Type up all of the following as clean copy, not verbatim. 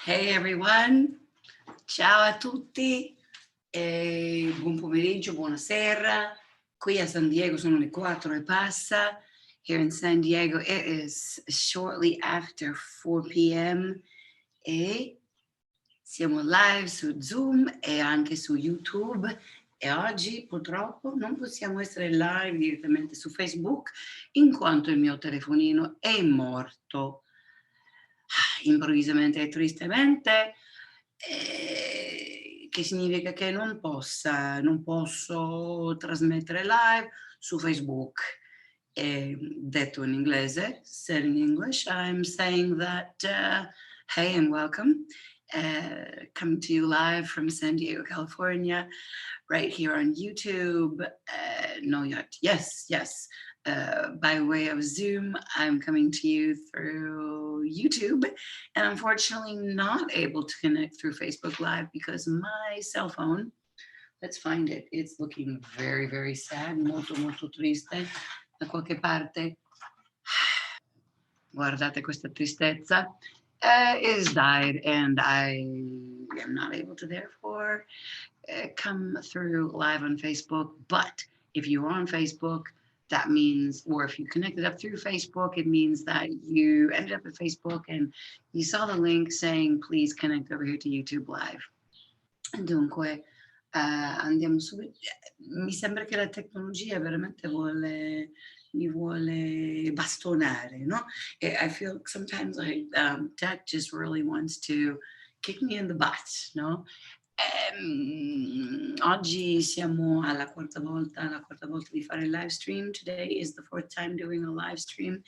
Hey everyone, ciao a tutti, buon pomeriggio, buonasera. Qui a San Diego sono le 4 e passa. Here in San Diego it is shortly after 4 p.m. e siamo live su Zoom e anche su YouTube e oggi purtroppo non possiamo essere live direttamente su Facebook in quanto il mio telefonino è morto improvvisamente e tristemente, che significa che non posso trasmettere live su Facebook. Detto in inglese, said in English, I'm saying that, hey and welcome. Coming to you live from San Diego, California, right here on YouTube. No, yet. Yes. By way of Zoom, I'm coming to you through YouTube, and unfortunately not able to connect through Facebook Live because my cell phone, let's find it, it's looking very, very sad, molto triste, da qualche parte. Guardate questa tristezza. Is died, and I am not able to therefore come through live on Facebook. But if you are on Facebook, that means, or if you connected up through Facebook, it means that you ended up at Facebook and you saw the link saying, please connect over here to YouTube Live. Dunque, andiamo subito. Mi sembra che la tecnologia veramente mi vuole bastonare, no? I feel sometimes like tech just really wants to kick me in the butt, no? Oggi siamo alla quarta volta di fare il live stream. Today is the fourth time doing a live stream.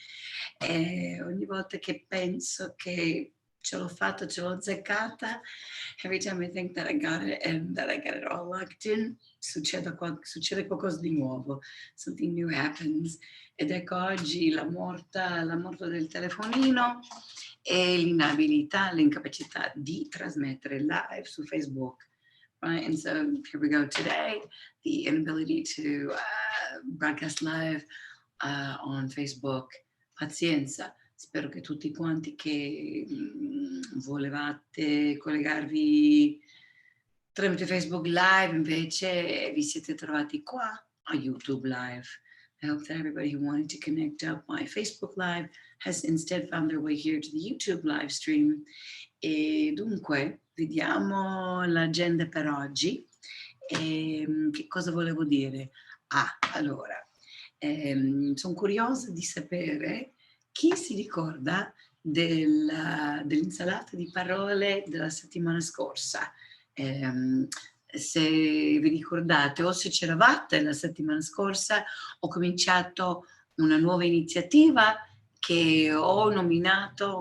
Ogni volta che penso che ce l'ho fatta, ce l'ho azzeccata, every time I think that I got it and that I got it all locked in, succede qualcosa di nuovo. Something new happens. Ed ecco oggi la morte del telefonino e l'incapacità di trasmettere live su Facebook. Right, and so here we go today, the inability to broadcast live on Facebook. Pazienza, spero che tutti quanti che volevate collegarvi tramite Facebook Live invece vi siete trovati qua a YouTube Live. I hope that everybody who wanted to connect up my Facebook Live has instead found their way here to the YouTube live stream. E dunque, vediamo l'agenda per oggi. Che cosa volevo dire? Allora, sono curiosa di sapere chi si ricorda dell'insalata di parole della settimana scorsa. Se vi ricordate o se c'eravate la settimana scorsa, ho cominciato una nuova iniziativa che ho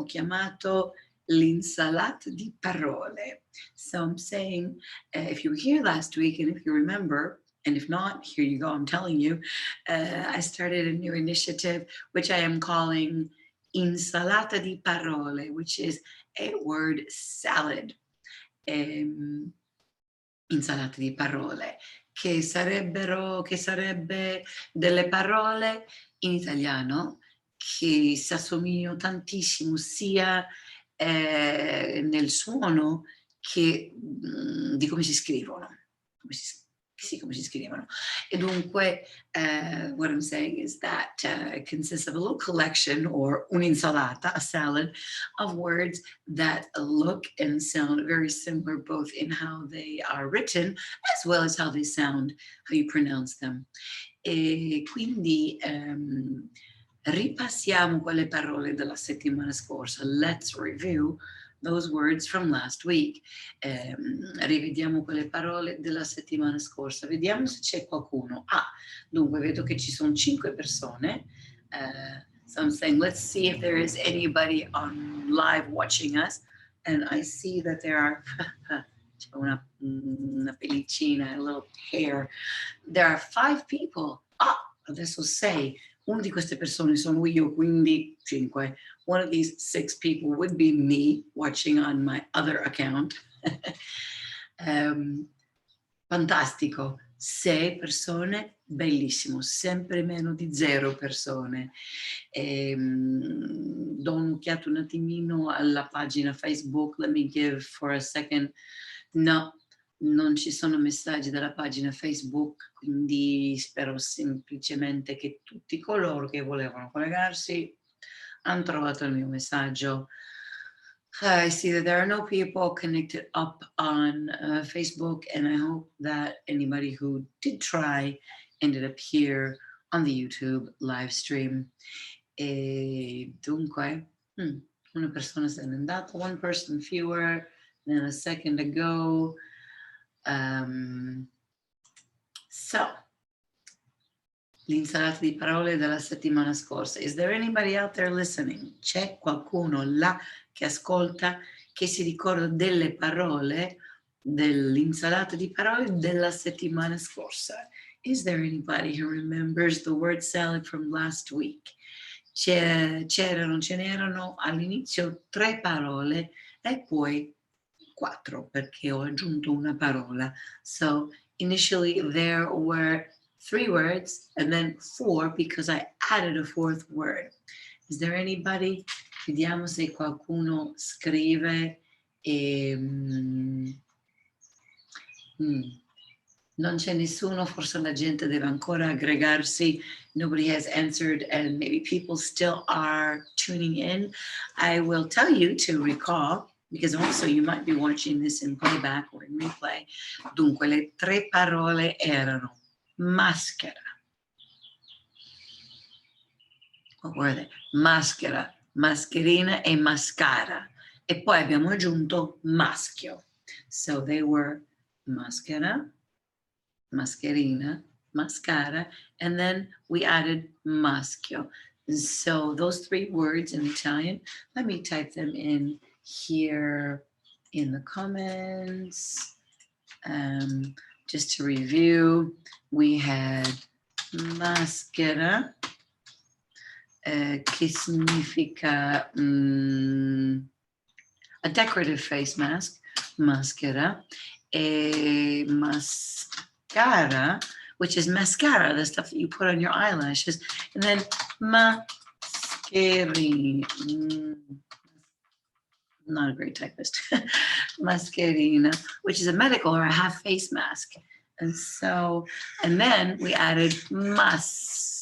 chiamato l'insalata di parole. So I'm saying, if you were here last week and if you remember, and if not, here you go, I'm telling you, I started a new initiative which I am calling insalata di parole, which is a word salad. Insalata di parole, che sarebbe delle parole in italiano che si assomigliano tantissimo sia nel suono che di come si scrivono. Come si scrivono. E dunque, what I'm saying is that it consists of a little collection or un'insalata, a salad of words that look and sound very similar both in how they are written as well as how they sound, how you pronounce them. E quindi ripassiamo quelle parole della settimana scorsa. Let's review those words from last week. Rivediamo quelle parole della settimana scorsa. Vediamo se c'è qualcuno. Dunque vedo che ci sono 5 persone. So I'm saying, let's see if there is anybody on live watching us. And I see that there are c'è una pellicina, a little hair. There are 5 people. Adesso 6. Una di queste persone sono io, quindi 5. One of these 6 people would be me watching on my other account. Fantastico. 6 persone, bellissimo, sempre meno di 0 persone. Do un'occhiata un attimino alla pagina Facebook, let me give for a second. No, non ci sono messaggi dalla pagina Facebook, quindi spero semplicemente che tutti coloro che volevano collegarsi hanno trovato il mio messaggio. I see that there are no people connected up on Facebook, and I hope that anybody who did try ended up here on the YouTube live stream. E dunque, una persona se n'è andata, one person fewer than a second ago. So, l'insalata di parole della settimana scorsa. Is there anybody out there listening? C'è qualcuno là che ascolta, che si ricorda delle parole dell'insalata di parole della settimana scorsa? Is there anybody who remembers the word salad from last week? Ce n'erano all'inizio 3 parole e poi 4 perché ho aggiunto una parola. So initially there were 3 words and then 4 because I added a 4th word. Is there anybody? Vediamo se qualcuno scrive. Non c'è nessuno, forse la gente deve ancora aggregarsi. Nobody has answered and maybe people still are tuning in. I will tell you to recall, because also you might be watching this in playback or in replay. Dunque, le 3 parole erano maschera. What were they? Maschera, mascherina e mascara. E poi abbiamo aggiunto maschio. So they were maschera, mascherina, mascara, and then we added maschio. So those 3 words in Italian, let me type them in here in the comments. Just to review, we had maschera, che significa a decorative face mask, maschera, e mascara, which is mascara, the stuff that you put on your eyelashes, and then mascherina, not a great typist, mascherina, which is a medical or a half face mask. And so, and then we added maschio.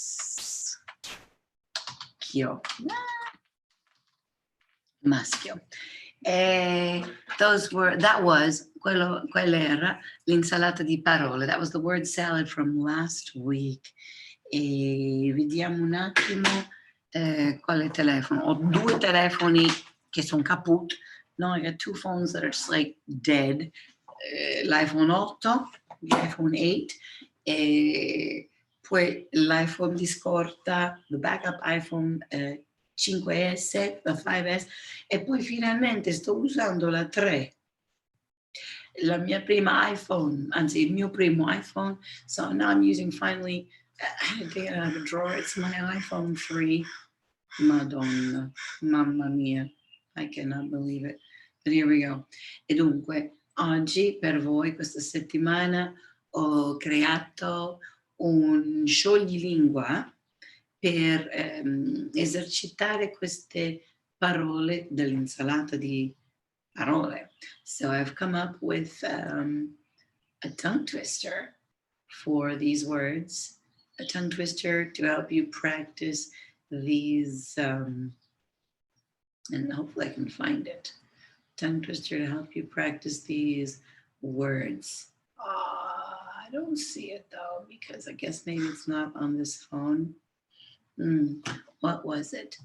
That was, quella era l'insalata di parole. That was the word salad from last week. E vediamo un attimo quale telefono. Ho 2 telefoni che sono kaput. No, I got 2 phones that are just like dead. L'iPhone 8, l'iPhone 8, e poi l'iPhone di scorta, the backup iPhone 5S, la 5S, e poi finalmente sto usando la 3. La mia prima iPhone, anzi il mio primo iPhone, so now I'm using finally, I had to take it out of a drawer, it's my iPhone 3. Madonna, mamma mia, I cannot believe it, but here we go. E dunque, oggi per voi, questa settimana, ho creato un scioglilingua per esercitare queste parole dell'insalata di parole. So I've come up with a tongue twister for these words, a tongue twister to help you practice these, and hopefully I can find it. Tongue twister to help you practice these words. I don't see it though, because I guess maybe it's not on this phone. What was it?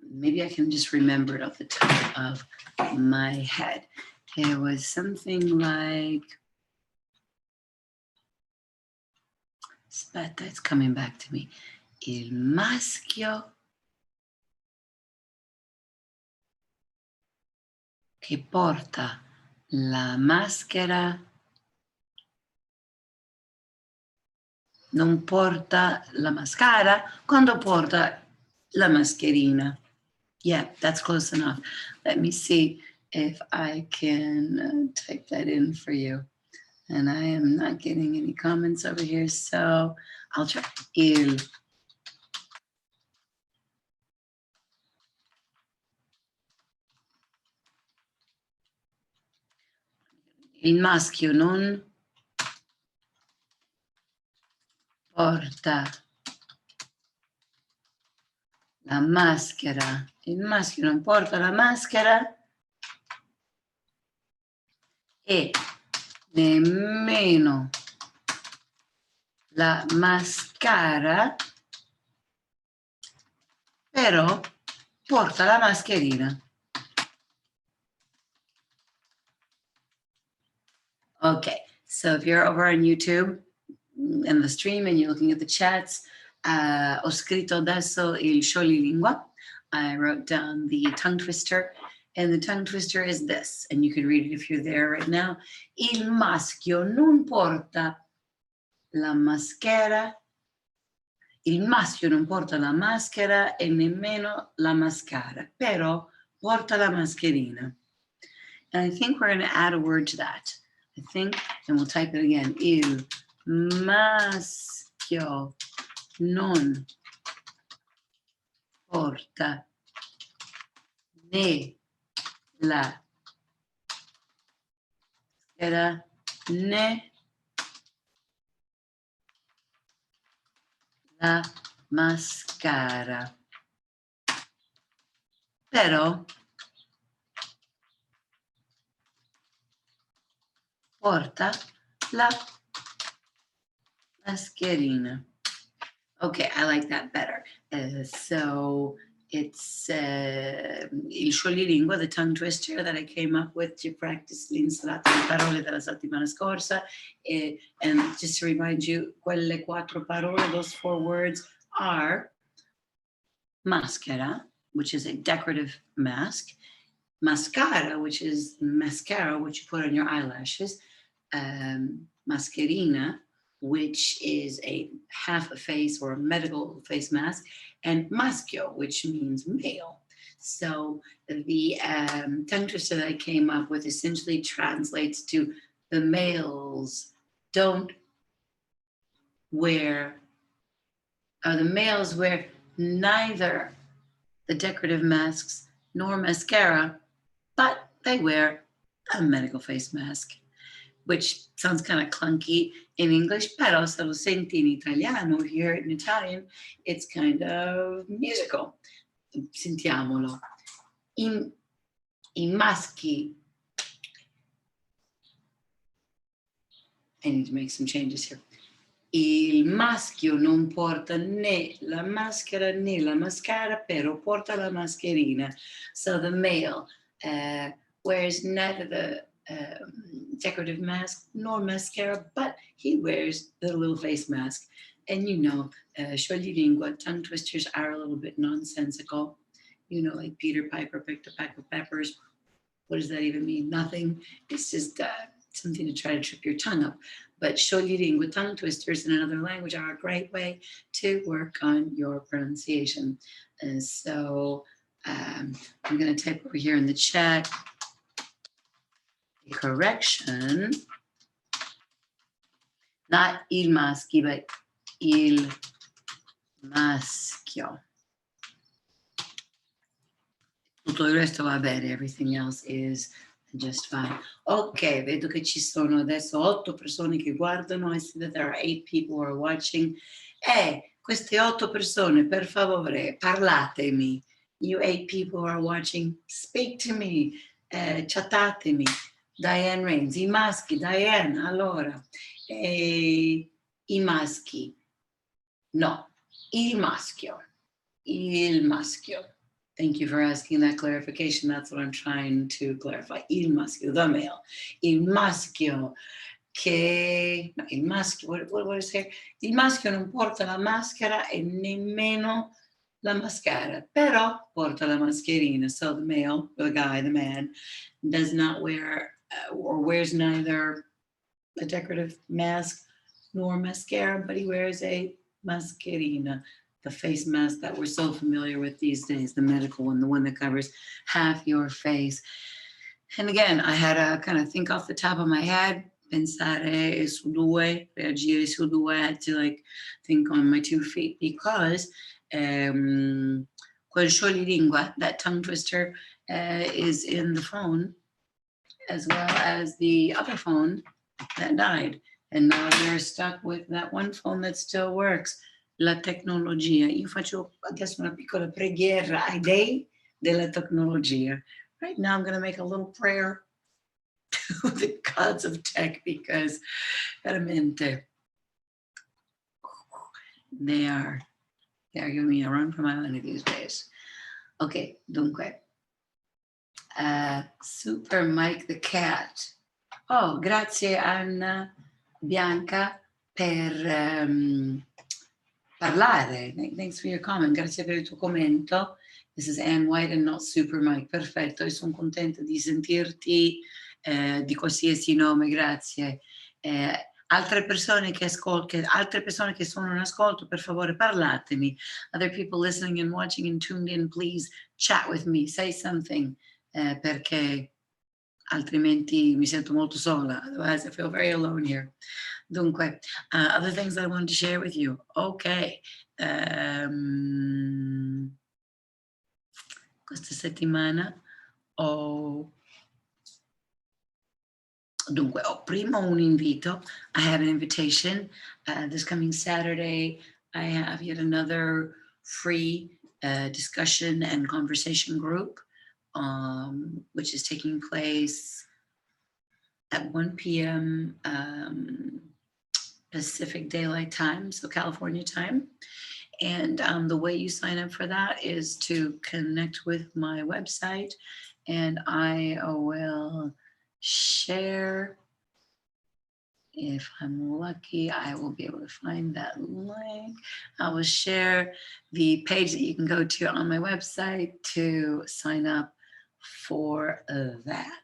Maybe I can just remember it off the top of my head. It was something like, aspetta, it's coming back to me. Il maschio che porta la maschera non porta la mascara quando porta la mascherina. Yeah, that's close enough. Let me see if I can type that in for you. And I am not getting any comments over here, so I'll try. Il maschio non porta la maschera. Il maschio non porta la maschera e nemmeno la mascara, però porta la mascherina. Okay, so if you're over on YouTube in the stream and you're looking at the chats, ho scritto adesso il scioglilingua. I wrote down the tongue twister, and the tongue twister is this, and you can read it if you're there right now. Il maschio non porta la maschera. Il maschio non porta la maschera e nemmeno la mascara, però porta la mascherina. And I think we're going to add a word to that. I think, and we'll type it again. Il maschio non porta né la maschera né la mascara. Però porta la mascherina. Okay, I like that better. So it's il scioglilingua, the tongue twister that I came up with to practice l'insalata di parole della settimana scorsa. And just to remind you, quelle 4 parole, those 4 words are maschera, which is a decorative mask, mascara, which is mascara, which you put on your eyelashes, mascherina, which is a half a face or a medical face mask, and maschio, which means male. So the tongue twister that I came up with essentially translates to the males don't wear, or the males wear neither the decorative masks nor mascara, but they wear a medical face mask, which sounds kind of clunky in English, pero se lo senti in Italiano, here in Italian, it's kind of musical. Sentiamolo. I maschi, I need to make some changes here. Il maschio non porta né la maschera né la mascara, però porta la mascherina. So the male wears neither the decorative mask nor mascara, but he wears the little face mask. And you know, scioglilingua, tongue twisters are a little bit nonsensical. You know, like Peter Piper picked a pack of peppers. What does that even mean? Nothing. It's just something to try to trip your tongue up. But scioglilingua, tongue twisters in another language are a great way to work on your pronunciation. And so I'm going to type over here in the chat a correction. Not il maschi, but il maschio. Tutto il resto va bene, everything else is just fine. Ok, vedo che ci sono adesso 8 persone che guardano. I see that there are 8 people who are watching. Queste 8 persone, per favore, parlatemi. You 8 people who are watching, speak to me, chattatemi. Diane Rains, i maschi, Diane, allora. I maschi, no, il maschio. Thank you for asking that clarification. That's what I'm trying to clarify. Il maschio, the male. Il maschio che... No, il maschio, what is here? Il maschio non porta la maschera e nemmeno la mascara, però porta la mascherina. So the male, the guy, the man, does not wear or wears neither a decorative mask nor mascara, but he wears a mascherina, the face mask that we're so familiar with these days, the medical one, the one that covers half your face. And again, I had to kind of think off the top of my head. pensare su due, reagire su due. I had to like think on my 2 feet because quel scioglilingua, that tongue twister, is in the phone as well as the other phone that died. And now we're stuck with that one phone that still works. La tecnologia. Io faccio adesso una piccola preghiera ai dei della tecnologia. Right now I'm going to make a little prayer to the gods of tech because veramente they are giving me a run for my money these days. Ok, dunque. Super Mike the Cat. Oh, grazie Anna Bianca per parlare. Thanks for your comment. Grazie per il tuo commento. This is Ann White and not Super Mike. Perfetto, io sono contenta di sentirti di qualsiasi nome, grazie. Altre persone che sono in ascolto, per favore parlatemi. Other people listening and watching and tuned in, please chat with me, say something, perché altrimenti mi sento molto sola. Otherwise I feel very alone here. Dunque, other things that I wanted to share with you. Ok. Questa settimana dunque, prima un invito. I have an invitation. This coming Saturday, I have yet another free discussion and conversation group, which is taking place at 1 p.m. Pacific Daylight Time, so California time. And the way you sign up for that is to connect with my website, and I will share. If I'm lucky, I will be able to find that link. I will share the page that you can go to on my website to sign up for that.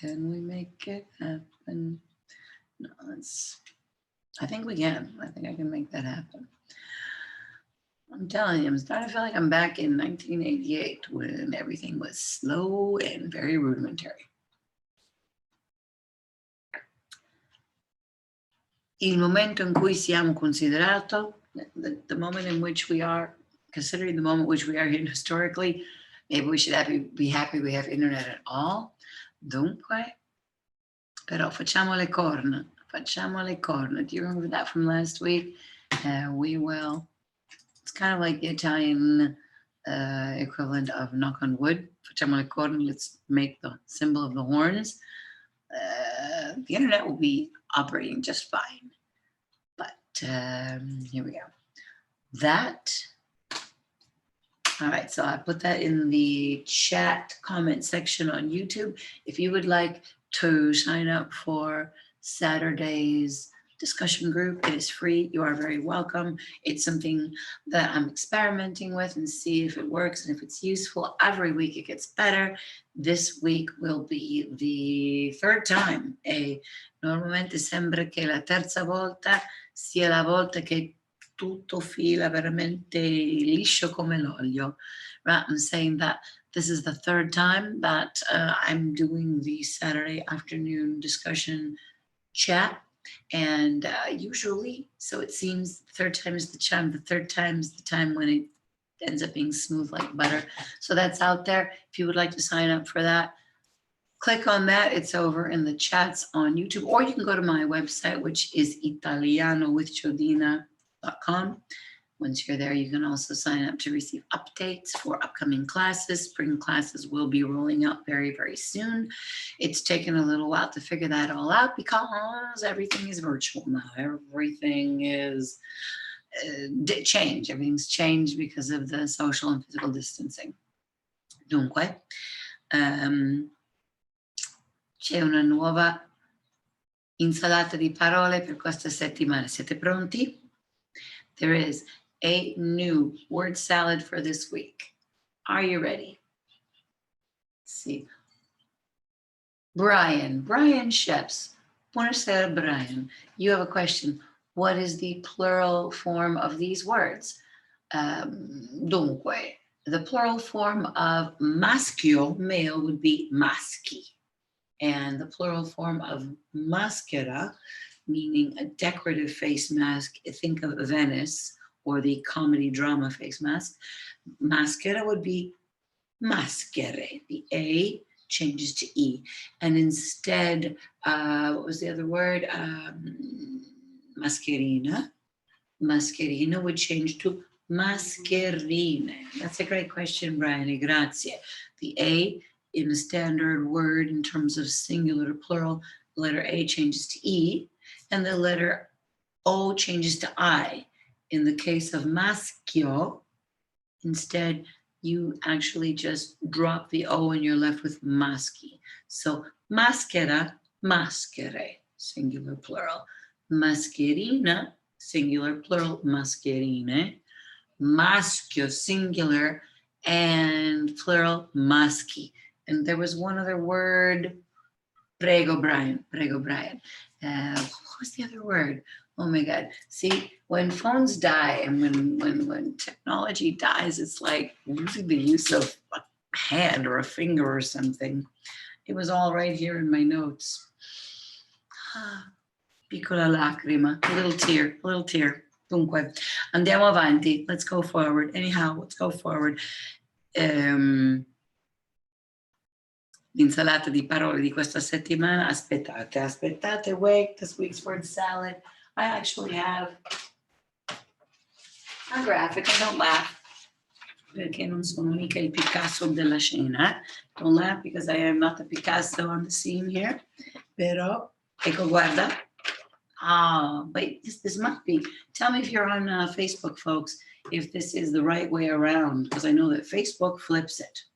Can we make it happen? No, I think we can. I think I can make that happen. I'm telling you, I'm starting to feel like I'm back in 1988 when everything was slow and very rudimentary. Il momento in cui siamo considerato, the moment in which we are, considering the moment which we are in historically, maybe we should be happy we have internet at all. Dunque, però facciamo le corna. Do you remember that from last week? We will. It's kind of like the Italian equivalent of knock on wood. Facciamo le corna, let's make the symbol of the horns. The internet will be operating just fine. But here we go. All right, so I put that in the chat comment section on YouTube. If you would like to sign up for Saturday's discussion group, it is free. You are very welcome. It's something that I'm experimenting with and see if it works and if it's useful. Every week it gets better. This week will be the third time. Normalmente sembra che la terza volta sia la volta che tutto fila veramente liscio come l'olio. Right? I'm saying that this is the third time that I'm doing the Saturday afternoon discussion chat. And usually, so it seems the third time is the charm. The third time is the time when it ends up being smooth like butter. So that's out there. If you would like to sign up for that, click on that. It's over in the chats on YouTube, or you can go to my website, which is italianowithjodina.com. Once you're there, you can also sign up to receive updates for upcoming classes. Spring classes will be rolling out very, very soon. It's taken a little while to figure that all out because everything is virtual now. Everything is changed. Everything's changed because of the social and physical distancing. Dunque, c'è una nuova insalata di parole per questa settimana. Siete pronti? There is a new word salad for this week. Are you ready? Let's see. Brian Sheps. Buonasera, Brian. You have a question. What is the plural form of these words? Dunque, the plural form of maschio, male, would be maschi. And the plural form of maschera, meaning a decorative face mask, think of Venice or the comedy drama face mask. Maschera would be maschere. The A changes to E. And instead, what was the other word? Mascherina. Mascherina would change to mascherine. That's a great question, Brian. Grazie. The A in a standard word in terms of singular to plural, the letter A changes to E, and the letter O changes to I. In the case of maschio, instead, you actually just drop the O and you're left with maschi. So maschera, maschere, singular plural. Mascherina, singular plural, mascherine. Maschio, singular, and plural, maschi. And there was one other word. Prego, Brian. Prego, Brian. What was the other word? Oh my God. See, when phones die and when technology dies, it's like losing the use of a hand or a finger or something. It was all right here in my notes. Piccola lacrima, a little tear, a little tear. Dunque, andiamo avanti. Let's go forward. Anyhow, let's go forward. L'insalata di parole di questa settimana. Aspettate, wait, this week's word salad. I actually have a graphic. I don't laugh perché non sono mica il Picasso della scena. Don't laugh because I am not the Picasso on the scene here. Però, ecco, guarda. Wait, this might be. Tell me if you're on Facebook, folks, if this is the right way around, because I know that Facebook flips it.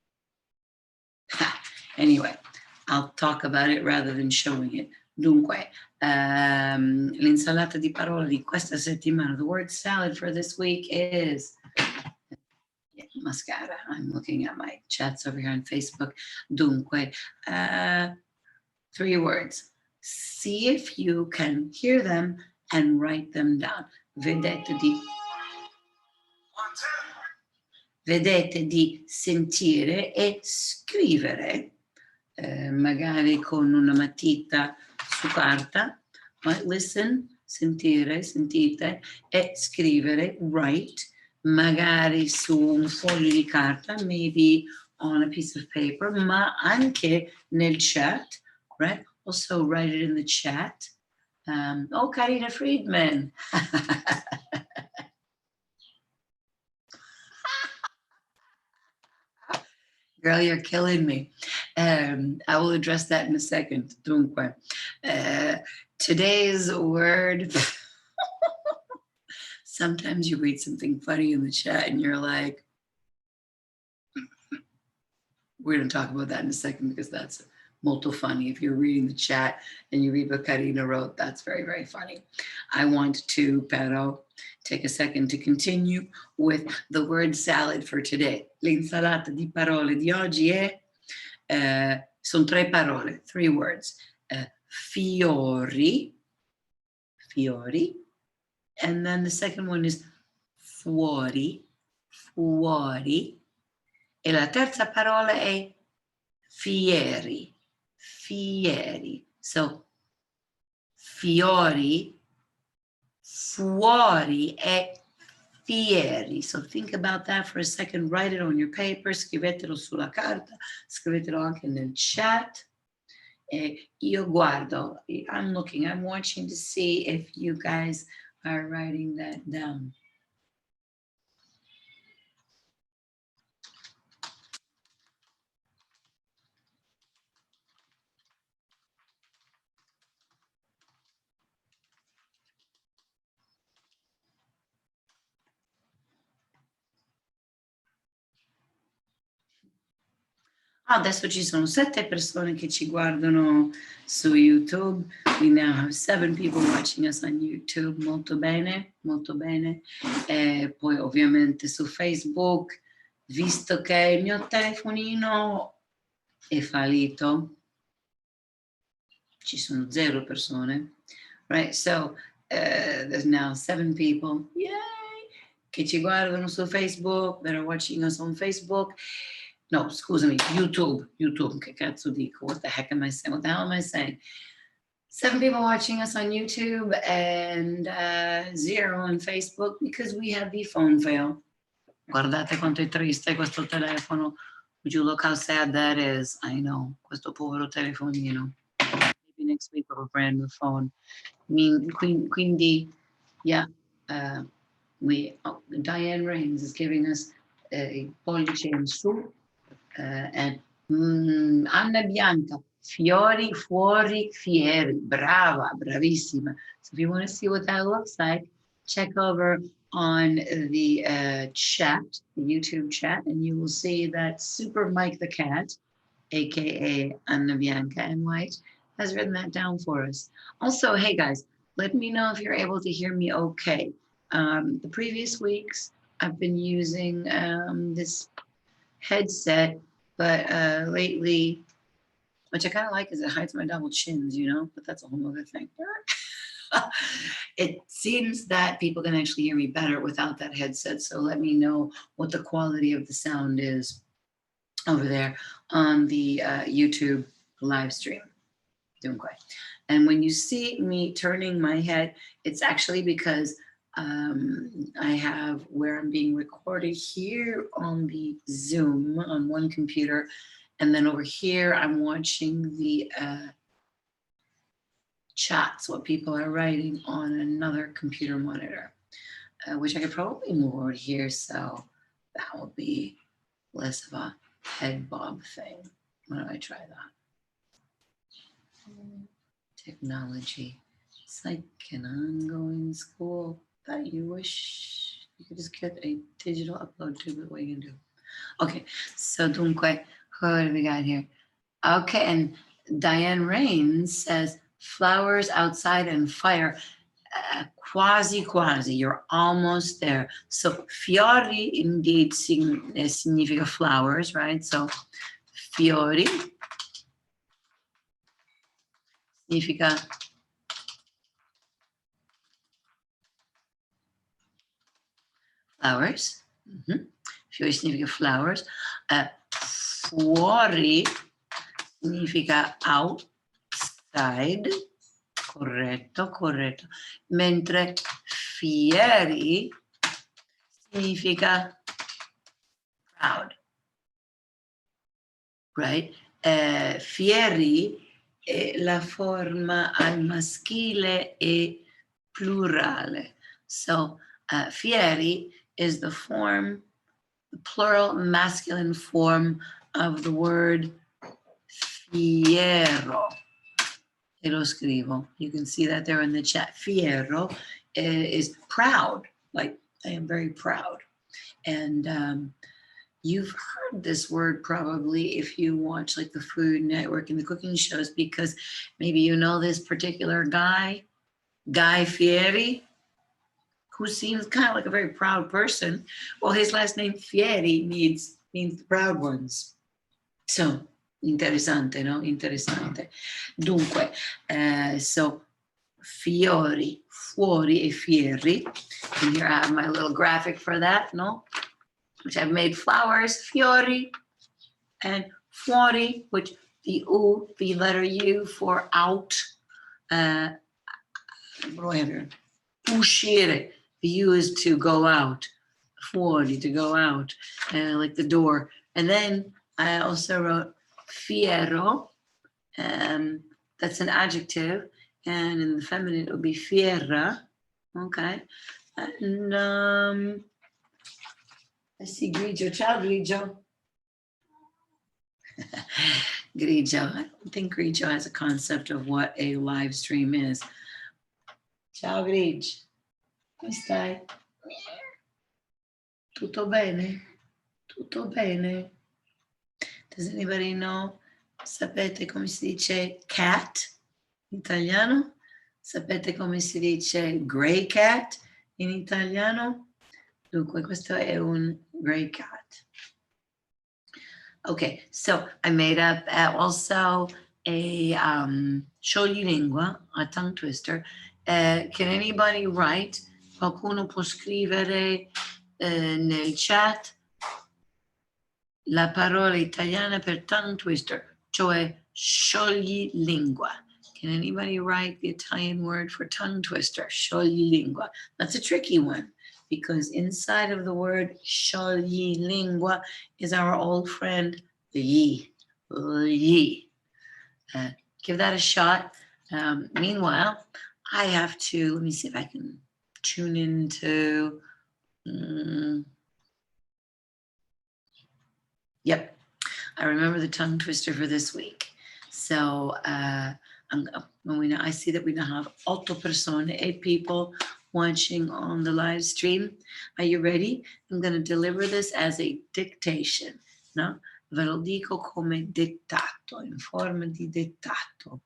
Anyway, I'll talk about it rather than showing it. Dunque, l'insalata di parole di questa settimana, the word salad for this week is mascara. I'm looking at my chats over here on Facebook. Dunque, 3 words. See if you can hear them and write them down. Vedete di sentire e scrivere, magari con una matita su carta. Listen, sentire, sentite, e scrivere, write, magari su un foglio di carta, maybe on a piece of paper, ma anche nel chat, right? Also write it in the chat. Oh, Karina Friedman. Girl, you're killing me. I will address that in a second. Dunque. Today's word. Sometimes you read something funny in the chat and you're like, we're going to talk about that in a second because that's molto funny. If you're reading the chat and you read what Karina wrote, that's very, very funny. I want to, però, take a second to continue with the word salad for today. L'insalata di parole di oggi è, sono 3 parole, 3 words. Fiori, and then the second one is fuori, e la terza parola è fieri. So, fiori, fuori e fieri. So think about that for a second. Write it on your paper, scrivetelo sulla carta, scrivetelo anche nel chat. Io guardo, I'm watching to see if you guys are writing that down. Adesso ci sono 7 persone che ci guardano su YouTube. We now have 7 people watching us on YouTube. Molto bene, molto bene. E poi ovviamente su Facebook, visto che il mio telefonino è fallito, ci sono 0 persone. Right, so there's now 7 people. Yay! Che ci guardano su Facebook, that are watching us on Facebook. No, scusami, YouTube, che cazzo dico? What the heck am I saying? What the hell am I saying? 7 people watching us on YouTube and 0 on Facebook because we had the phone fail. Guardate quanto è triste questo telefono. Would you look how sad that is? I know, questo povero telefonino. Maybe next week we'll have a brand new phone. Quindi, yeah, Diane Rains is giving us a pollice in su, and Anna Bianca, fiori, fuori, fieri, brava, bravissima. So if you want to see what that looks like, check over on the chat, the YouTube chat, and you will see that Super Mike the Cat, aka Anna Bianca and White, has written that down for us. Also, hey guys, let me know if you're able to hear me okay. The previous weeks, I've been using this headset, but lately, which I kind of like because it hides my double chins, you know, but that's a whole other thing. It seems that people can actually hear me better without that headset, so let me know what the quality of the sound is over there on the YouTube live stream. Dunque. And when you see me turning my head, it's actually because I have where I'm being recorded here on the Zoom on one computer, and then over here I'm watching the chats, what people are writing on another computer monitor, which I could probably move over here, so that will be less of a head bob thing. Why don't I try that? Technology. It's like an ongoing school that you wish you could just get a digital upload to, but what you can do. Okay, so dunque, what do we got here? Okay, and Diane Rains says, flowers outside and fire. Quasi, you're almost there. So fiori indeed significa flowers, right? So fiori significa flowers. Fiori significa flowers. Fuori significa outside. Corretto. Mentre fieri significa proud. Right? Fieri è la forma al maschile e plurale. So fieri is the form, the plural masculine form of the word fiero. E lo scrivo. You can see that there in the chat. Fiero is proud, like I am very proud. And you've heard this word probably if you watch like the Food Network and the cooking shows, because maybe you know this particular guy, Guy Fieri, who seems kind of like a very proud person. Well, his last name Fieri means the proud ones. So interessante, no? Interessante. Dunque, so fiori, fuori e fieri. And here I have my little graphic for that, no? Which I've made flowers, fiori, and fuori, which the U, the letter U for out. What do I have here? Uscire. The U is to go out. Fuori, to go out, like the door. And then I also wrote fiero. That's an adjective. And in the feminine, it would be fiera. Okay. And I see Grigio. Ciao, Grigio. Grigio. I don't think Grigio has a concept of what a live stream is. Ciao, Grigio. Come stai? Tutto bene? Tutto bene? Does anybody know? Sapete come si dice cat in italiano? Sapete come si dice gray cat in italiano? Dunque, questo è un gray cat. Okay, so I made up also a scioglilingua, a tongue twister. Can anybody write? Qualcuno può scrivere nel chat la parola italiana per tongue twister, cioè scioglilingua. Can anybody write the Italian word for tongue twister? Scioglilingua. That's a tricky one because inside of the word scioglilingua is our old friend, the yi. Give that a shot. Meanwhile, I have to, let me see if I can tune into, yep, I remember the tongue twister for this week. So I see that we now have 8 persone, 8 people watching on the live stream. Are you ready? I'm going to deliver this as a dictation, no? Ve lo dico come dettato, in forma di dettato.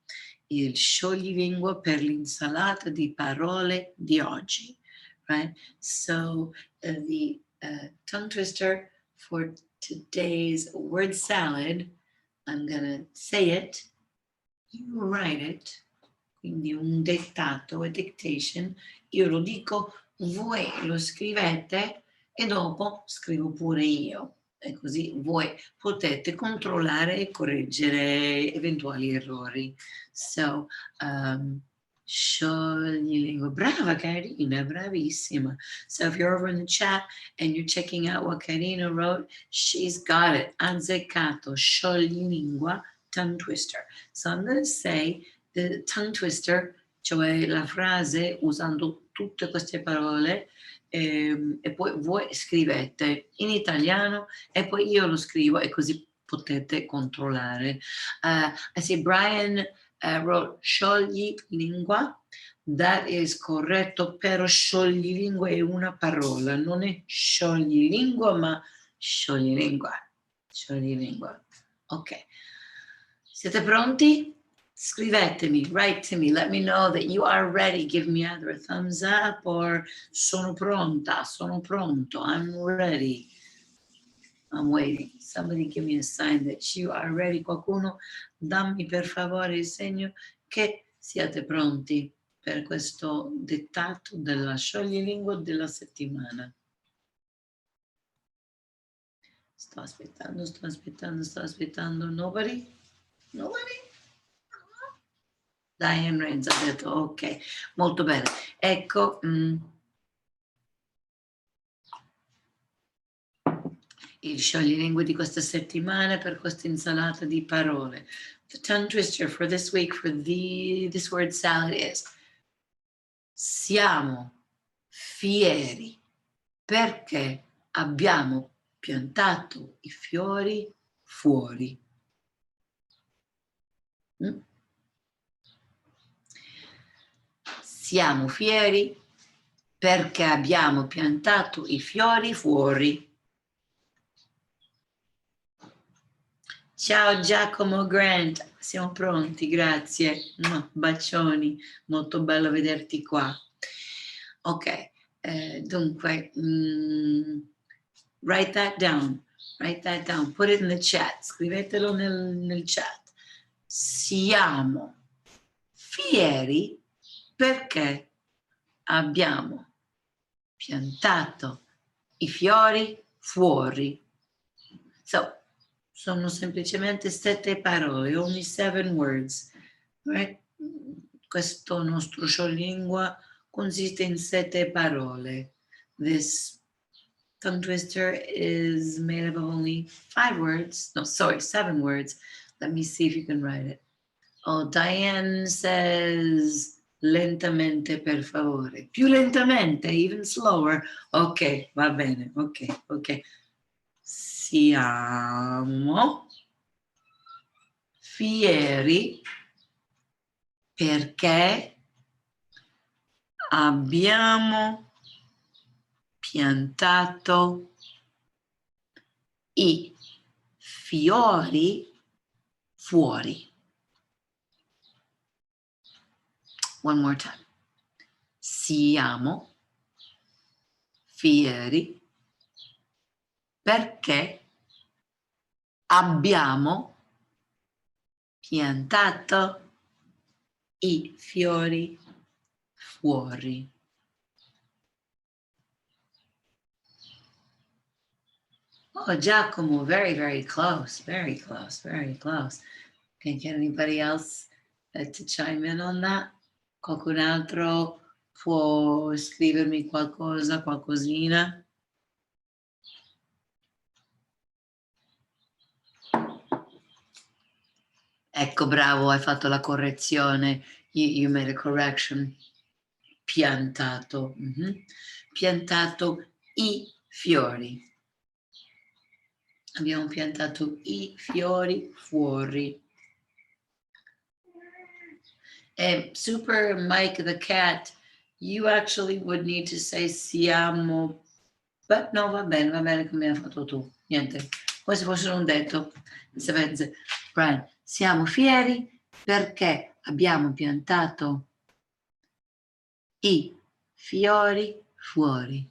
Il scioglilingua per l'insalata di parole di oggi, right? So the tongue twister for today's word salad, I'm gonna say it, you write it, quindi un dettato, a dictation, io lo dico, voi lo scrivete e dopo scrivo pure io. E così voi potete controllare e correggere eventuali errori. So, scioglilingua. Brava Carina, bravissima. So if you're over in the chat and you're checking out what Carina wrote, she's got it. Azzeccato, scioglilingua, tongue twister. So I'm going to say the tongue twister, cioè la frase usando tutte queste parole, e poi voi scrivete in italiano e poi io lo scrivo e così potete controllare. I see Brian wrote scioglilingua. That is corretto, però scioglilingua è una parola, non è scioglilingua ma scioglilingua. Scioglilingua. Ok. Siete pronti? Scrivetemi, write to me, let me know that you are ready. Give me either a thumbs up or sono pronta, sono pronto, I'm ready. I'm waiting. Somebody give me a sign that you are ready. Qualcuno dammi per favore il segno che siete pronti per questo dettato della scioglilingua della settimana. Sto aspettando. Nobody? Nobody? Diane Renz ha detto ok, molto bene. Ecco, il scioglilingue di questa settimana per questa insalata di parole. The tongue twister for this week for this word salad is siamo fieri perché abbiamo piantato i fiori fuori. Siamo fieri perché abbiamo piantato i fiori fuori. Ciao Giacomo Grant, siamo pronti, grazie. Bacioni, molto bello vederti qua. Ok, dunque, write that down, put it in the chat, scrivetelo nel chat. Siamo fieri perché abbiamo piantato i fiori fuori. So, sono semplicemente 7 parole, only 7 words. Right? Questo nostro scioglilingua consiste in 7 parole. This tongue twister is made up of only 5 words. No, sorry, 7 words. Let me see if you can write it. Oh, Diane says lentamente, per favore. Più lentamente, even slower. Ok, va bene, ok. Siamo fieri perché abbiamo piantato i fiori fuori. One more time. Siamo fieri perché abbiamo piantato i fiori fuori. Oh, Giacomo, very, very close, very close, very close. Can get anybody else to chime in on that? Qualcun altro può scrivermi qualcosa, qualcosina? Ecco, bravo, hai fatto la correzione. You made a correction. Piantato. Piantato i fiori. Abbiamo piantato i fiori fuori. And Super Mike the cat, you actually would need to say siamo, but no, va bene come hai fatto tu. Niente, come se fosse un detto. Brian, siamo fieri perché abbiamo piantato i fiori fuori.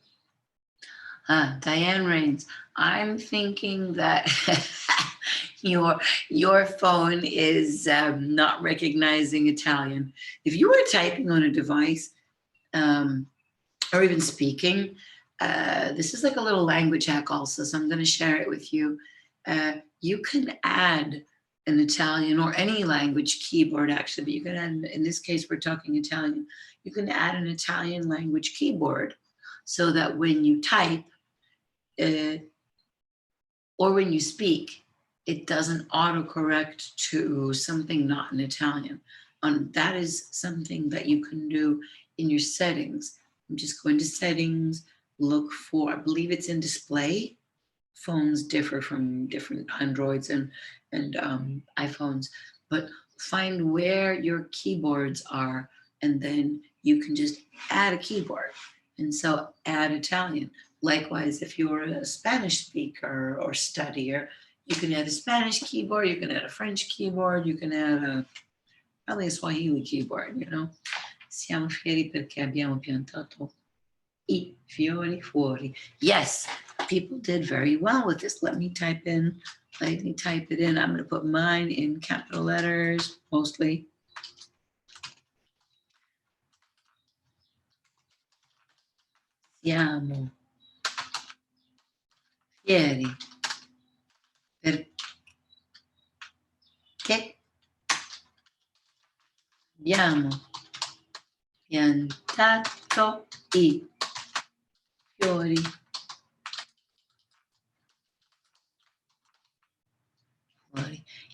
Diane Rains, I'm thinking that your phone is not recognizing Italian. If you were typing on a device or even speaking, this is like a little language hack also, so I'm going to share it with you. You can add an Italian or any language keyboard actually, but you can add, in this case, we're talking Italian, you can add an Italian language keyboard so that when you type, or when you speak, it doesn't autocorrect to something not in Italian. That is something that you can do in your settings. I'm just going to settings, look for, I believe it's in display. Phones differ from different Androids and iPhones, but find where your keyboards are, and then you can just add a keyboard. And so add Italian. Likewise, if you're a Spanish speaker or studier, you can add a Spanish keyboard, you can add a French keyboard, you can add probably a Swahili keyboard, you know. Siamo fieri perché abbiamo piantato i fiori fuori. Yes, people did very well with this. Let me type it in. I'm going to put mine in capital letters, mostly. Siamo fieri perché abbiamo piantato i fiori.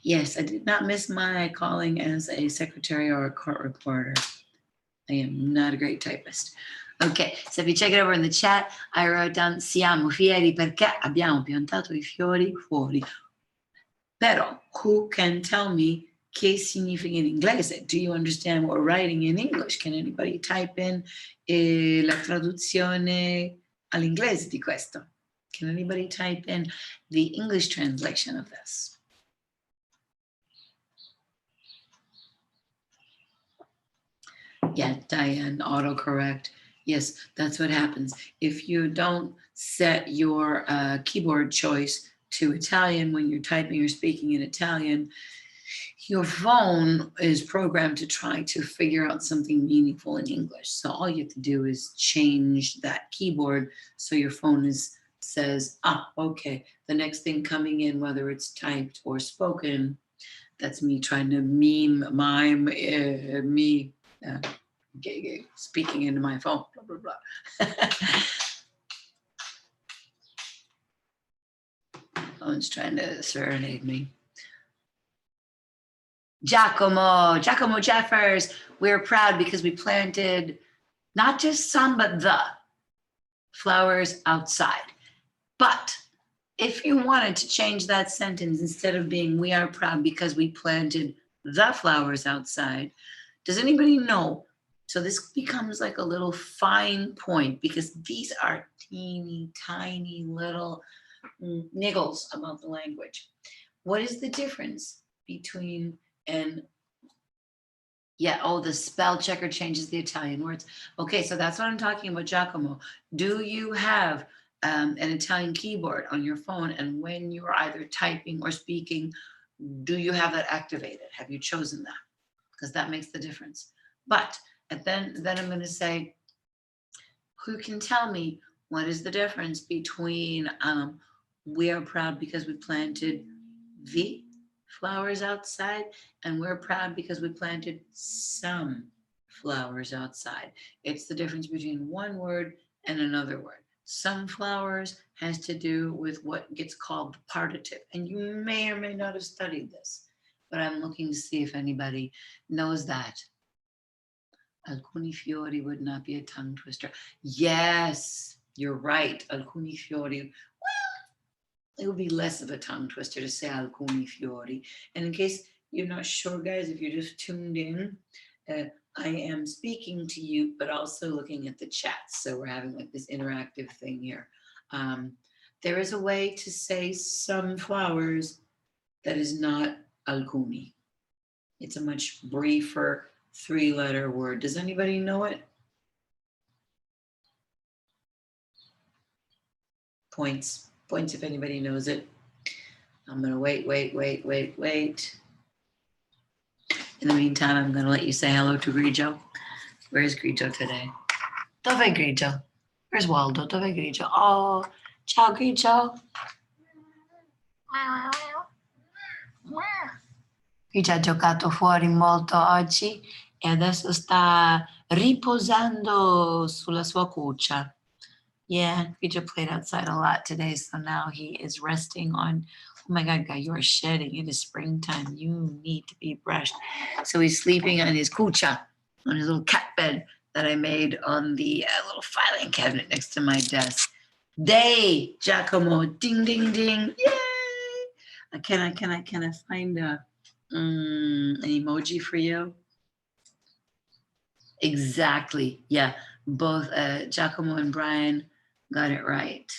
Yes, I did not miss my calling as a secretary or a court reporter. I am not a great typist. Okay, so if you check it over in the chat, I wrote down siamo fieri perché abbiamo piantato i fiori fuori. Però, who can tell me che significa in inglese? Do you understand what we're writing in English? Can anybody type in la traduzione all'inglese di questo? Can anybody type in the English translation of this? Yeah, Diane, autocorrect. Yes, that's what happens. If you don't set your keyboard choice to Italian when you're typing or speaking in Italian, your phone is programmed to try to figure out something meaningful in English. So all you have to do is change that keyboard so your phone says, okay, the next thing coming in, whether it's typed or spoken, that's me trying to mime me speaking into my phone, blah, blah, blah. Phone's trying to serenade me. Giacomo Jeffers, we're proud because we planted not just some, but the flowers outside. But if you wanted to change that sentence, instead of being we are proud because we planted the flowers outside, does anybody know? So this becomes like a little fine point because these are teeny tiny little niggles about the language. What is the difference between the spell checker changes the Italian words. Okay, so that's what I'm talking about, Giacomo. Do you have an Italian keyboard on your phone, and when you're either typing or speaking, do you have that activated? Have you chosen that? Because that makes the difference. But then I'm going to say, who can tell me what is the difference between We are proud because we planted the flowers outside, and we're proud because we planted some flowers outside. It's the difference between one word and another word. Some flowers has to do with what gets called the partitive, and you may or may not have studied this, but I'm looking to see if anybody knows that. Alcuni fiori would not be a tongue twister. Yes, you're right. Alcuni fiori. It would be less of a tongue twister to say alcuni fiori. And in case you're not sure, guys, if you're just tuned in, I am speaking to you, but also looking at the chat. So we're having like this interactive thing here. There is a way to say some flowers that is not alcuni. It's a much briefer 3-letter word. Does anybody know it? Points if anybody knows it. I'm gonna wait. In the meantime, I'm gonna let you say hello to Grigio. Where's Grigio today? Dov'è Grigio? Where's Waldo? Dov'è Grigio? Oh, ciao Grigio. Grigio ha giocato fuori molto oggi e adesso sta riposando sulla sua cuccia. Yeah, Grigio played outside a lot today, so now he is resting on. Oh my God, guy, you are shedding. It is springtime. You need to be brushed. So he's sleeping on his cuccia, on his little cat bed that I made on the little filing cabinet next to my desk. Day, Giacomo, ding, ding, ding, yay! Can I find an emoji for you? Exactly, yeah. Both Giacomo and Brian got it right.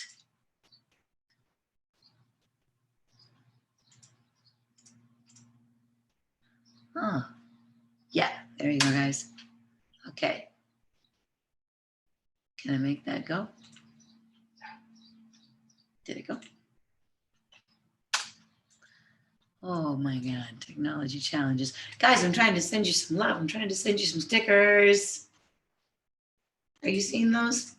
Oh, yeah, there you go, guys. Okay. Can I make that go? Did it go? Oh my God, technology challenges. Guys, I'm trying to send you some love. I'm trying to send you some stickers. Are you seeing those?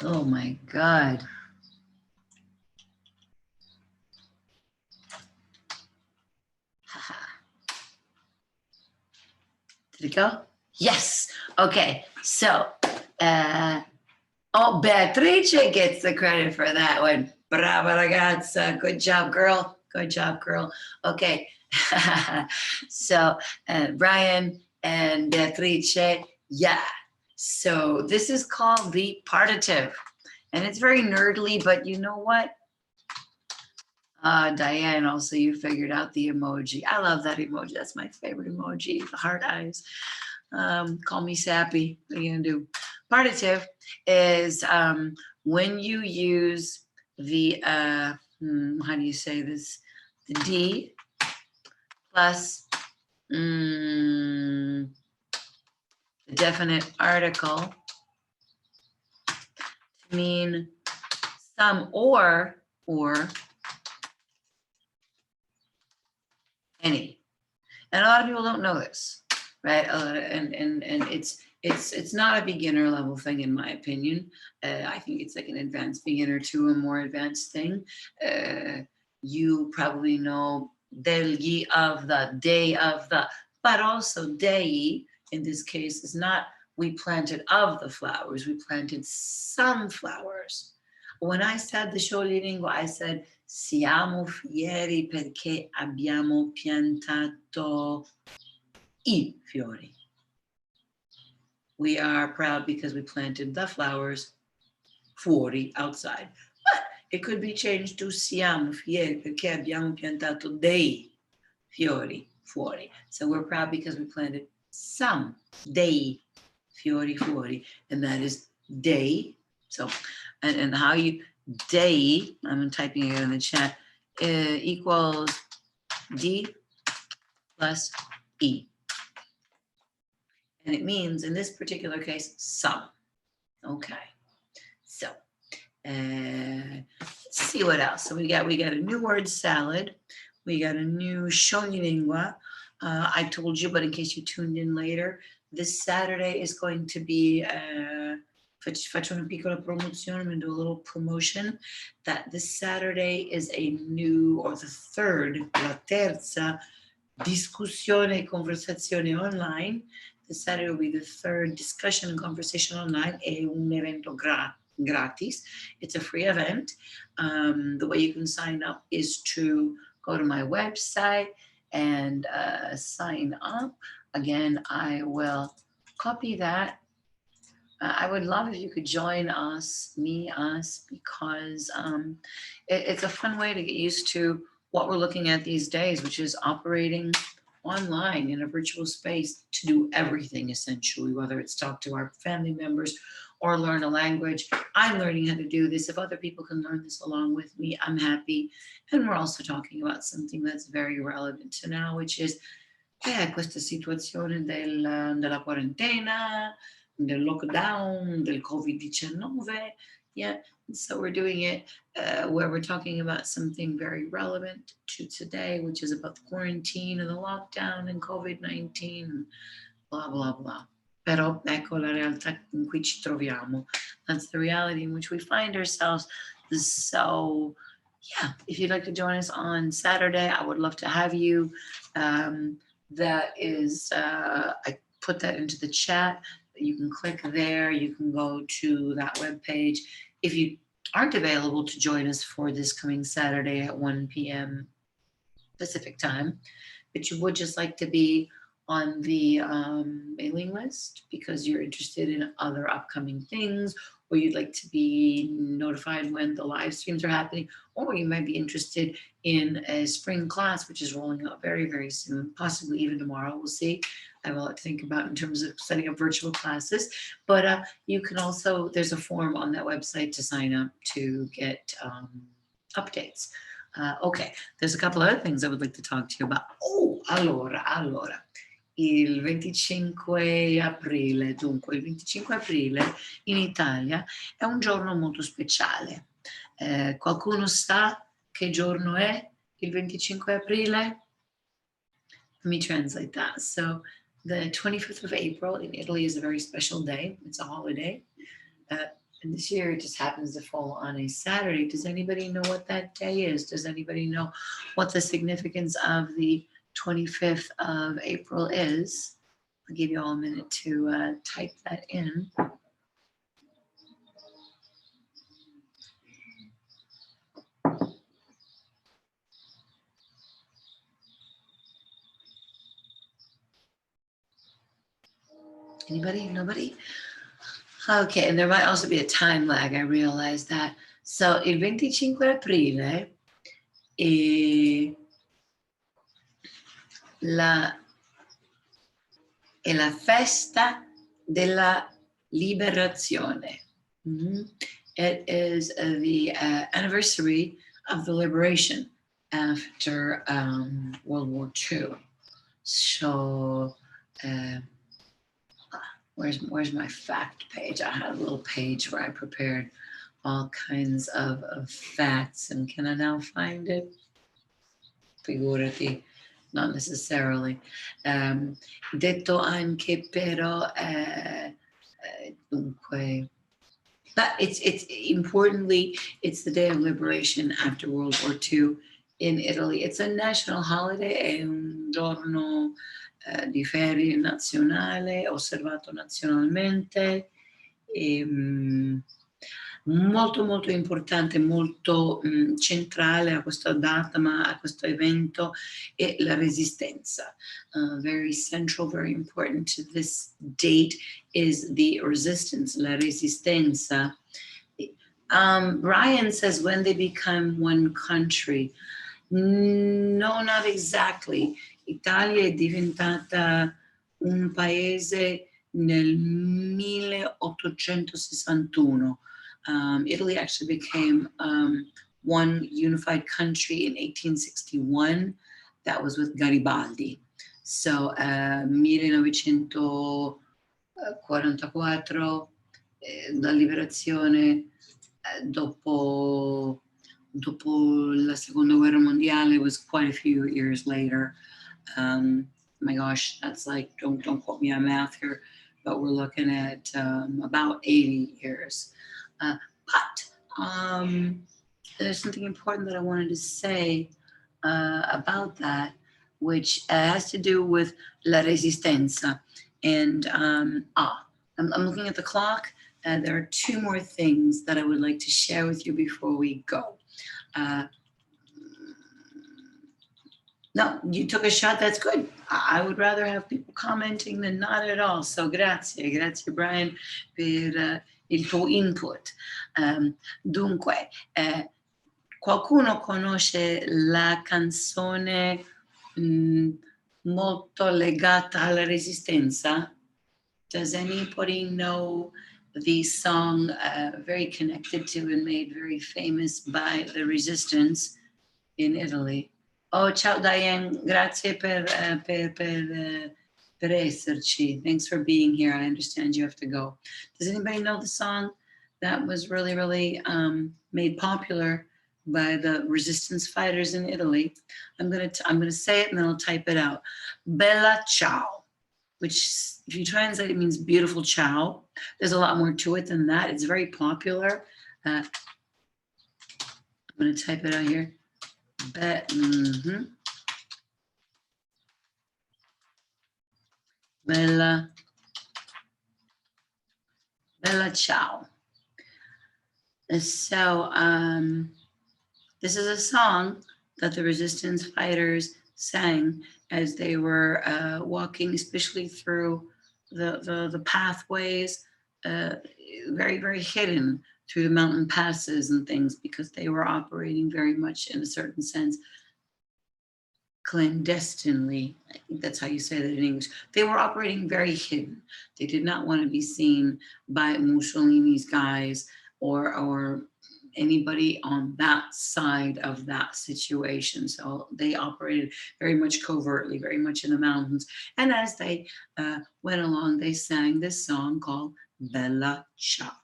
Oh my God. Did it go? Yes. Okay. So, oh, Beatrice gets the credit for that one. Brava ragazza. Good job, girl. Good job, girl. Okay. So, Brian and Beatrice, yeah. So this is called the partitive. And it's very nerdly, but you know what? Diane, also you figured out the emoji. I love that emoji. That's my favorite emoji, the heart eyes. Call me sappy. What are you gonna do? Partitive is when you use the, how do you say this? The D plus the definite article to mean some or any. And a lot of people don't know this, right? And it's not a beginner level thing, in my opinion. I think it's like an advanced beginner to a more advanced thing. You probably know degli of the, day of the, but also dei in this case is not we planted of the flowers, we planted some flowers. When I said the scioglilingua, I said siamo fieri perché abbiamo piantato I fiori. We are proud because we planted the flowers fuori, outside. But it could be changed to siamo fieri perché abbiamo piantato dei fiori fuori. So we're proud because we planted some dei fiori fuori, and that is dei. So, and how you, dei, I'm typing it in the chat, equals D plus E. And it means, in this particular case, some. Okay. So, let's see what else. So we got a new word, salad. We got a new scioglilingua. I told you, but in case you tuned in later, This Saturday is going to be, faccio una piccola promozione, I'm going to do a little promotion, that this Saturday is a new, or the third, la terza, discussione e conversazione online. This Saturday will be the third discussion and conversation online, è un evento gratis. It's a free event. The way you can sign up is to go to my website and sign up. Again, I will copy that. I would love if you could join us, because it's a fun way to get used to what we're looking at these days, which is operating online in a virtual space to do everything, essentially, whether it's talk to our family members or learn a language. I'm learning how to do this. If other people can learn this along with me, I'm happy. And we're also talking about something that's very relevant to now, which is questa situazione della quarantena, del lockdown, del COVID-19. Yeah, so we're doing it where we're talking about something very relevant to today, which is about the quarantine and the lockdown and COVID-19, blah, blah, blah. Però ecco la realtà in cui ci troviamo. That's the reality in which we find ourselves. So yeah, if you'd like to join us on Saturday, I would love to have you. That is, I put that into the chat. You can click there. You can go to that webpage. If you aren't available to join us for this coming Saturday at 1 p.m. Pacific time, but you would just like to be on the mailing list because you're interested in other upcoming things, or you'd like to be notified when the live streams are happening, or you might be interested in a spring class, which is rolling out very, very soon, possibly even tomorrow. We'll see. I have a lot to think about in terms of setting up virtual classes, but you can also, there's a form on that website to sign up to get updates. Okay, there's a couple other things I would like to talk to you about. Oh, allora. Il 25 aprile, dunque il 25 aprile in Italia è un giorno molto speciale. Qualcuno sa che giorno è il 25 aprile? Let me translate that. So the 25th of April in Italy is a very special day. It's a holiday. And this year it just happens to fall on a Saturday. Does anybody know what that day is? Does anybody know what the significance of the 25th of April is? I'll give you all a minute to type that in. Anybody? Nobody? Okay, and there might also be a time lag, I realize that. So il 25 aprile è la festa della liberazione. It is the anniversary of the liberation after World War II. So where's my fact page? I had a little page where I prepared all kinds of facts, and can I now find it? Figurati. Not necessarily. Detto anche però, dunque, but it's importantly, it's the day of liberation after World War II in Italy. It's a national holiday, è un giorno di ferie nazionale, osservato nazionalmente. Molto molto importante, molto centrale a questa data, ma a questo evento è la resistenza. Very central, very important to this date is the resistance, la resistenza. Brian says when they become one country. No, not exactly. Italia è diventata un paese nel 1861. Italy actually became one unified country in 1861. That was with Garibaldi. So 1944, la liberazione dopo la seconda guerra mondiale was quite a few years later. my gosh, that's like, don't quote me on math here, but we're looking at about 80 years. But there's something important that I wanted to say about that, which has to do with la resistenza. And I'm looking at the clock. There are two more things that I would like to share with you before we go. No, you took a shot. That's good. I would rather have people commenting than not at all. So grazie Brian per il tuo input. Dunque, qualcuno conosce la canzone molto legata alla resistenza? Does anybody know the song very connected to and made very famous by the resistance in Italy? Oh, ciao Diane, grazie per esserci. Thanks for being here. I understand you have to go. Does anybody know the song that was really, really made popular by the resistance fighters in Italy? I'm gonna say it and then I'll type it out. Bella ciao, which if you translate it means beautiful ciao. There's a lot more to it than that. It's very popular. I'm gonna type it out here. Bella ciao. So this is a song that the resistance fighters sang as they were walking, especially through the pathways, very, very hidden through the mountain passes and things, because they were operating very much in a certain sense clandestinely. I think that's how you say that in English. They were operating very hidden. They did not want to be seen by Mussolini's guys or anybody on that side of that situation. So they operated very much covertly, very much in the mountains. And as they went along, they sang this song called Bella Ciao.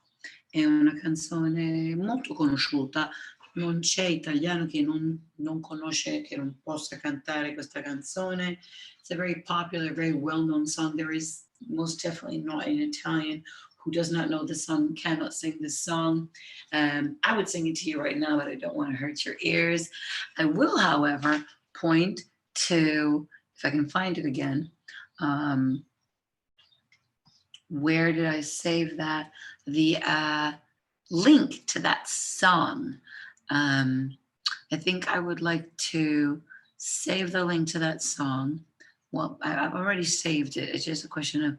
È una canzone molto conosciuta. Non c'è italiano che non conosce, che non possa cantare questa canzone. It's a very popular, very well-known song. There is most definitely not an Italian who does not know this song, cannot sing this song. I would sing it to you right now, but I don't want to hurt your ears. I will, however, point to, if I can find it again, where did I save that? The link to that song. I think I would like to save the link to that song. Well, I've already saved it. It's just a question of,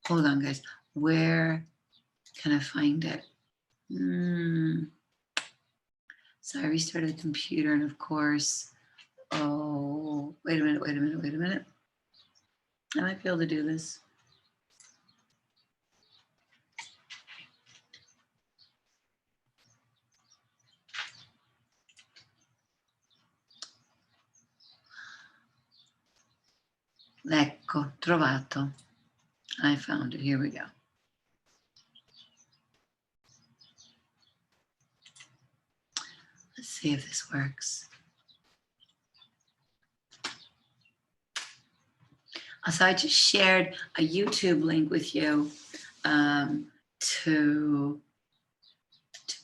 hold on, guys. Where can I find it? So I restarted the computer, and of course, oh, wait a minute. I might be able to do this. Ecco, trovato. I found it. Here we go. Let's see if this works. So I just shared a YouTube link with you to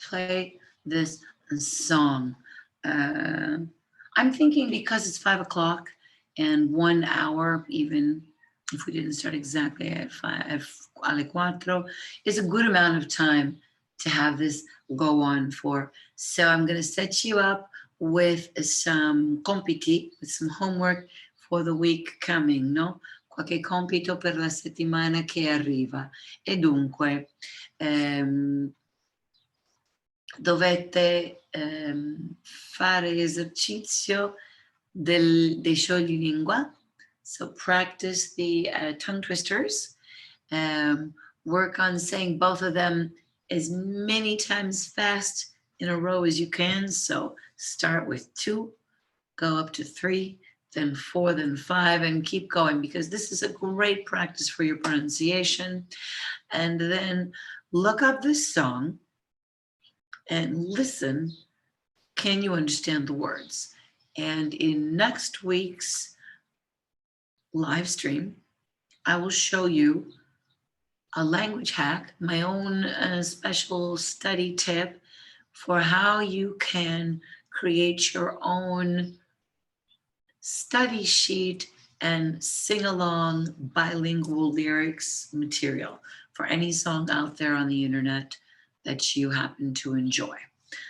play this song. I'm thinking because it's 5 o'clock and 1 hour, even if we didn't start exactly at alle 4, is a good amount of time to have this go on for. So I'm going to set you up with some compiti, with some homework for the week coming, no? Qualche compito per la settimana che arriva. E dunque, dovete fare esercizio dei scioglilingua. So practice the tongue twisters. Work on saying both of them as many times fast in a row as you can. So start with 2, go up to 3, then 4, then 5, and keep going, because this is a great practice for your pronunciation. And then look up this song and listen. Can you understand the words? And in next week's live stream, I will show you a language hack, my own special study tip for how you can create your own study sheet and sing along bilingual lyrics material for any song out there on the internet that you happen to enjoy.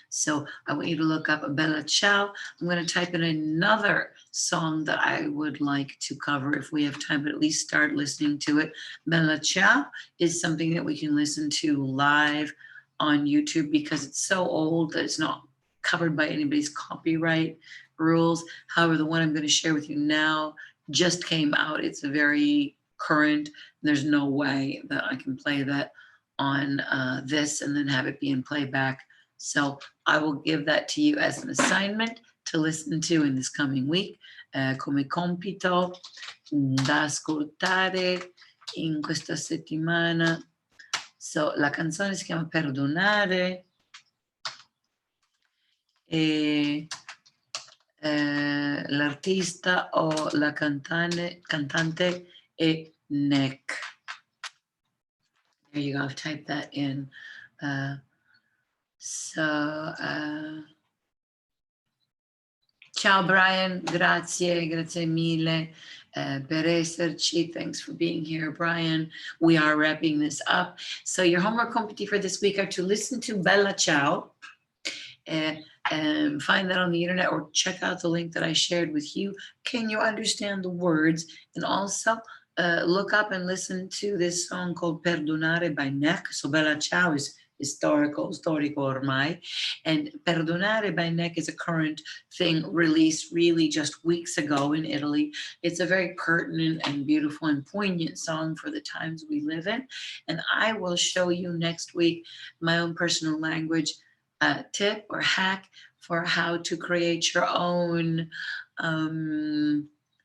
So I want you to look up Bella Ciao. I'm going to type in another song that I would like to cover if we have time, but at least start listening to it. Bella Ciao is something that we can listen to live on YouTube because it's so old that it's not covered by anybody's copyright rules. However, the one I'm going to share with you now just came out. It's a very current. There's no way that I can play that on this and then have it be in playback. So I will give that to you as an assignment to listen to in this coming week, come compito da ascoltare in questa settimana. So la canzone si chiama Perdonare e l'artista o la cantante è Nick. There you go, I've typed that in. Ciao Brian, grazie mille per esserci. Thanks for being here, Brian. We are wrapping this up. So your homework compiti for this week are to listen to Bella Ciao and find that on the internet or check out the link that I shared with you. Can you understand the words? And also look up and listen to this song called Perdonare by Neck. So Bella Ciao is storico ormai, and Perdonare by Neck is a current thing released really just weeks ago in Italy. It's a very pertinent and beautiful and poignant song for the times we live in, and I will show you next week my own personal language tip or hack for how to create your own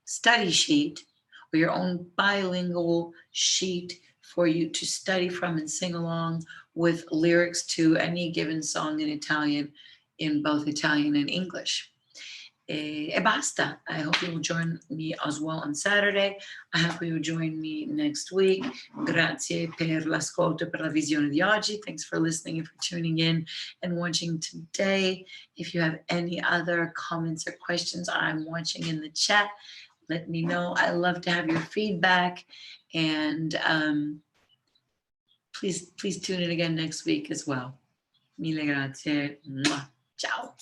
study sheet or your own bilingual sheet for you to study from and sing along with lyrics to any given song in Italian, in both Italian and English. E basta. I hope you will join me as well on Saturday. I hope you will join me next week. Grazie per l'ascolto e per la visione di oggi. Thanks for listening and for tuning in and watching today. If you have any other comments or questions, I'm watching in the chat. Let me know. I love to have your feedback, and please tune in again next week as well. Mille grazie. Ciao.